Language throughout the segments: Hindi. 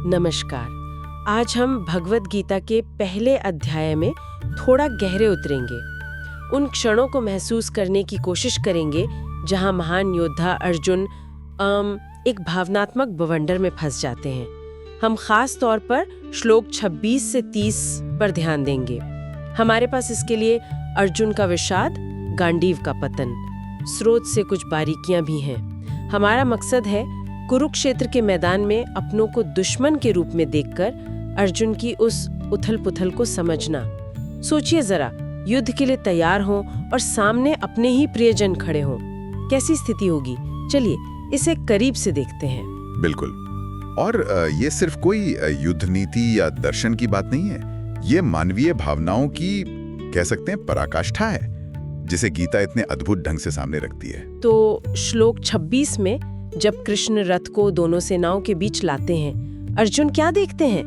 नमस्कार। आज हम भगवद गीता के पहले अध्याय में थोड़ा गहरे उतरेंगे। उन क्षणों को महसूस करने की कोशिश करेंगे जहां महान योद्धा अर्जुन एक भावनात्मक बवंडर में फंस जाते हैं। हम खास तौर पर श्लोक 26 से 30 पर ध्यान देंगे। हमारे पास इसके लिए अर्जुन का विषाद, गांडीव का पतन, स्रोत से कुछ बारीकियां भी हैं। हमारा मकसद है कुरुक्षेत्र के मैदान में अपनों को दुश्मन के रूप में देखकर अर्जुन की उस उथल-पुथल को समझना। सोचिए जरा, युद्ध के लिए तैयार हों और सामने अपने ही प्रियजन खड़े हों, कैसी स्थिति होगी? चलिए इसे करीब से देखते हैं। बिल्कुल। और ये सिर्फ कोई युद्ध नीति या दर्शन की बात नहीं है, ये मानवीय भावनाओं की कह सकते हैं पराकाष्ठा है, जिसे गीता इतने अद्भुत ढंग से सामने रखती है। तो श्लोक 26 में जब कृष्ण रथ को दोनों सेनाओं के बीच लाते हैं, अर्जुन क्या देखते हैं?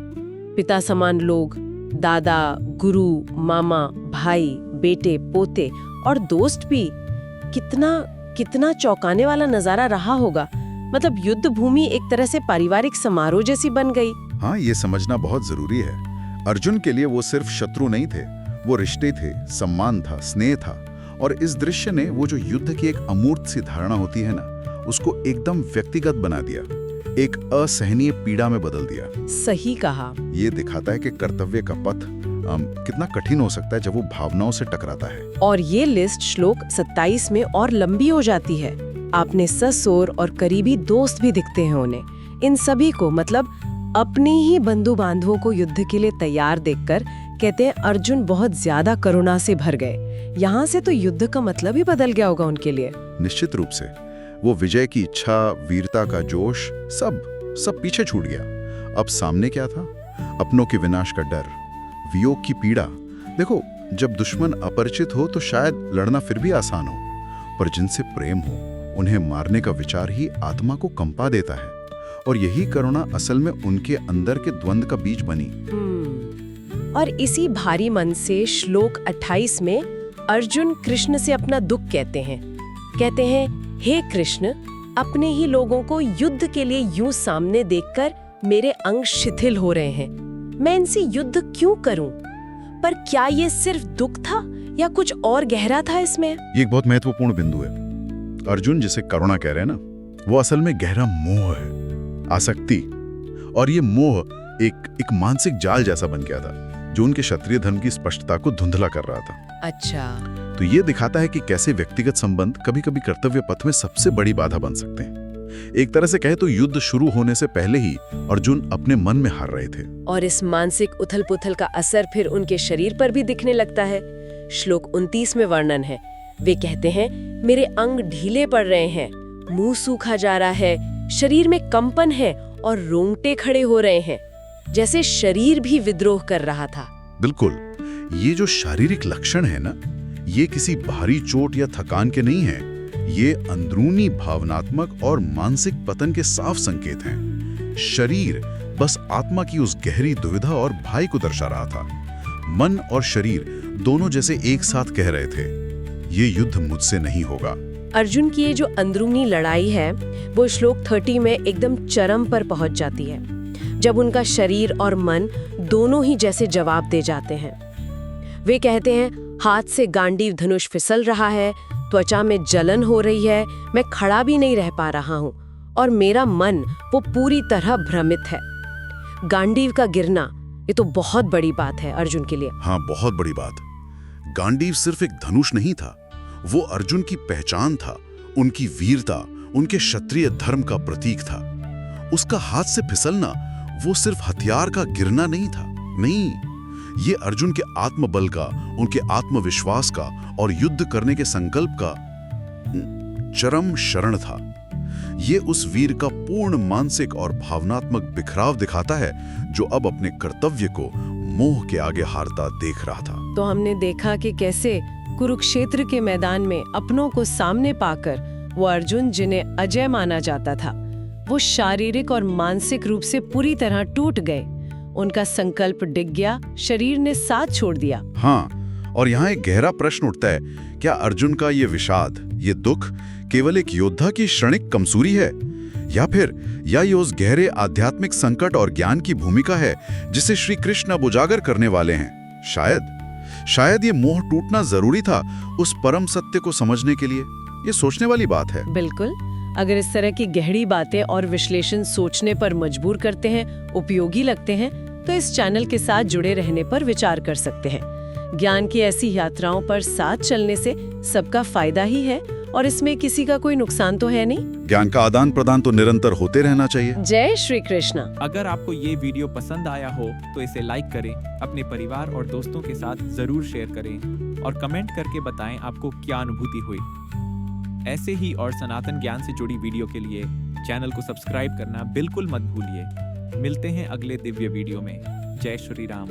पिता समान लोग, दादा, गुरु, मामा, भाई, बेटे, पोते और दोस्त भी। कितना चौंकाने वाला नजारा रहा होगा। मतलब युद्ध भूमि एक तरह से पारिवारिक समारोह जैसी बन गई। हाँ, ये समझना बहुत जरूरी है। अर्जुन के लिए वो सिर्फ शत्रु नहीं थे, वो रिश्ते थे, सम्मान था, स्नेह था। और इस दृश्य ने वो जो युद्ध की एक अमूर्त सी धारणा होती है ना, उसको एकदम व्यक्तिगत बना दिया, एक असहनीय पीड़ा में बदल दिया। सही कहा। ये दिखाता है कि कर्तव्य का पथ कितना कठिन हो सकता है जब वो भावनाओं से टकराता है। और ये लिस्ट श्लोक 27 में और लंबी हो जाती है। आपने ससुर और करीबी दोस्त भी दिखते हैं उन्हें। इन सभी को, मतलब अपने ही बंधु बांधवों को युद्ध के लिए तैयार देखकर कहते हैं अर्जुन बहुत ज्यादा करुणा से भर गए। यहाँ से तो युद्ध का मतलब ही बदल गया होगा उनके लिए। निश्चित रूप से वो विजय की इच्छा, वीरता का जोश, सब पीछे छूट गया। अब सामने क्या था? अपनों के विनाश का डर, वियोग की पीड़ा। देखो, जब दुश्मन अपरिचित हो तो शायद लड़ना फिर भी आसान हो, पर जिनसे प्रेम हो उन्हें मारने का विचार ही आत्मा को कंपा देता है। और यही करुणा असल में उनके अंदर के द्वंद्व का बीज बनी। और इसी भारी मन से श्लोक 28 में अर्जुन कृष्ण से अपना दुख कहते हैं, हे कृष्ण, अपने ही लोगों को युद्ध के लिए यूं सामने देखकर मेरे अंग शिथिल हो रहे हैं। मैं इनसे युद्ध क्यों करूं? पर क्या ये सिर्फ दुख था या कुछ और गहरा था इसमें? ये एक बहुत महत्वपूर्ण बिंदु है। अर्जुन जिसे करुणा कह रहे हैं ना, वो असल में गहरा मोह है, आसक्ति। और ये मोह एक मानसिक जाल जैसा बन गया था, जो उनके क्षत्रिय धर्म की स्पष्टता को धुंधला कर रहा था। अच्छा। तो ये दिखाता है कि कैसे व्यक्तिगत संबंध कभी-कभी कर्तव्य पथ में सबसे बड़ी बाधा बन सकते हैं। एक तरह से कहे तो युद्ध शुरू होने से पहले ही अर्जुन अपने मन में हार रहे थे। और इस मानसिक उथल-पुथल का असर फिर उनके शरीर पर भी दिखने लगता है। श्लोक 29 में वर्णन है। वे कहते हैं, मेरे अंग ढीले पड़ रहे हैं, मुंह सूखा जा रहा है, शरीर में कंपन है और रोंगटे खड़े हो रहे हैं, जैसे शरीर भी विद्रोह कर रहा था। बिल्कुल। ये जो शारीरिक लक्षण है ना, ये किसी बाहरी चोट या थकान के नहीं है। ये अंदरूनी भावनात्मक और मानसिक पतन के साफ संकेत हैं। शरीर बस आत्मा की उस गहरी दुविधा और भय को दर्शा रहा था। मन और शरीर दोनों जैसे एक साथ कह रहे थे, ये युद्ध मुझसे नहीं होगा। अर्जुन की ये जो अंदरूनी लड़ाई है, वो श्लोक 30 में एकदम चरम पर पहुंच जाती है, जब उनका शरीर और मन दोनों ही जैसे जवाब दे जाते हैं। वे कहते हैं, हाथ से गांडीव धनुष फिसल रहा है, त्वचा में जलन हो रही है, मैं खड़ा भी नहीं रह पा रहा हूँ और मेरा मन वो पूरी तरह भ्रमित है। गांडीव का गिरना, ये तो बहुत बड़ी बात है अर्जुन के लिए। हाँ, बहुत बड़ी बात। गांडीव सिर्फ एक धनुष नहीं था, वो अर्जुन की पहचान था, उनकी वीरता, उनके क्षत्रिय धर्म का प्रतीक था। उसका हाथ से फिसलना वो सिर्फ हथियार का गिरना नहीं था, नहीं, ये अर्जुन के आत्मबल का, उनके आत्मविश्वास का और युद्ध करने के संकल्प का चरम क्षरण था। ये उस वीर का पूर्ण मानसिक और भावनात्मक बिखराव दिखाता है, जो अब अपने कर्तव्य को मोह के आगे हारता देख रहा था। तो हमने देखा कि कैसे कुरुक्षेत्र के मैदान में अपनों को सामने पाकर वो अर्जुन, जिन्हें अजय माना जाता था, वो शारीरिक और मानसिक रूप से पूरी तरह टूट गए। उनका संकल्प डिग गया, शरीर ने साथ छोड़ दिया। हाँ, और यहाँ एक गहरा प्रश्न उठता है, क्या अर्जुन का ये विषाद, ये दुख केवल एक योद्धा की क्षणिक कमजोरी है, या ये उस गहरे आध्यात्मिक संकट और ज्ञान की भूमिका है जिसे श्री कृष्ण अब उजागर करने वाले हैं? शायद ये मोह टूटना जरूरी था उस परम सत्य को समझने के लिए। ये सोचने वाली बात है। बिल्कुल। अगर इस तरह की गहरी बातें और विश्लेषण सोचने पर मजबूर करते हैं, उपयोगी लगते हैं, तो इस चैनल के साथ जुड़े रहने पर विचार कर सकते हैं। ज्ञान की ऐसी यात्राओं पर साथ चलने से सबका फायदा ही है और इसमें किसी का कोई नुकसान तो है नहीं। ज्ञान का आदान प्रदान तो निरंतर होते रहना चाहिए। जय श्री कृष्ण। अगर आपको ये वीडियो पसंद आया हो तो इसे लाइक करें, अपने परिवार और दोस्तों के साथ जरूर शेयर करें और कमेंट करके बताएं आपको क्या अनुभूति हुई। ऐसे ही और सनातन ज्ञान से जुड़ी वीडियो के लिए चैनल को सब्सक्राइब करना बिल्कुल मत भूलिए। मिलते हैं अगले दिव्य वीडियो में। जय श्री राम।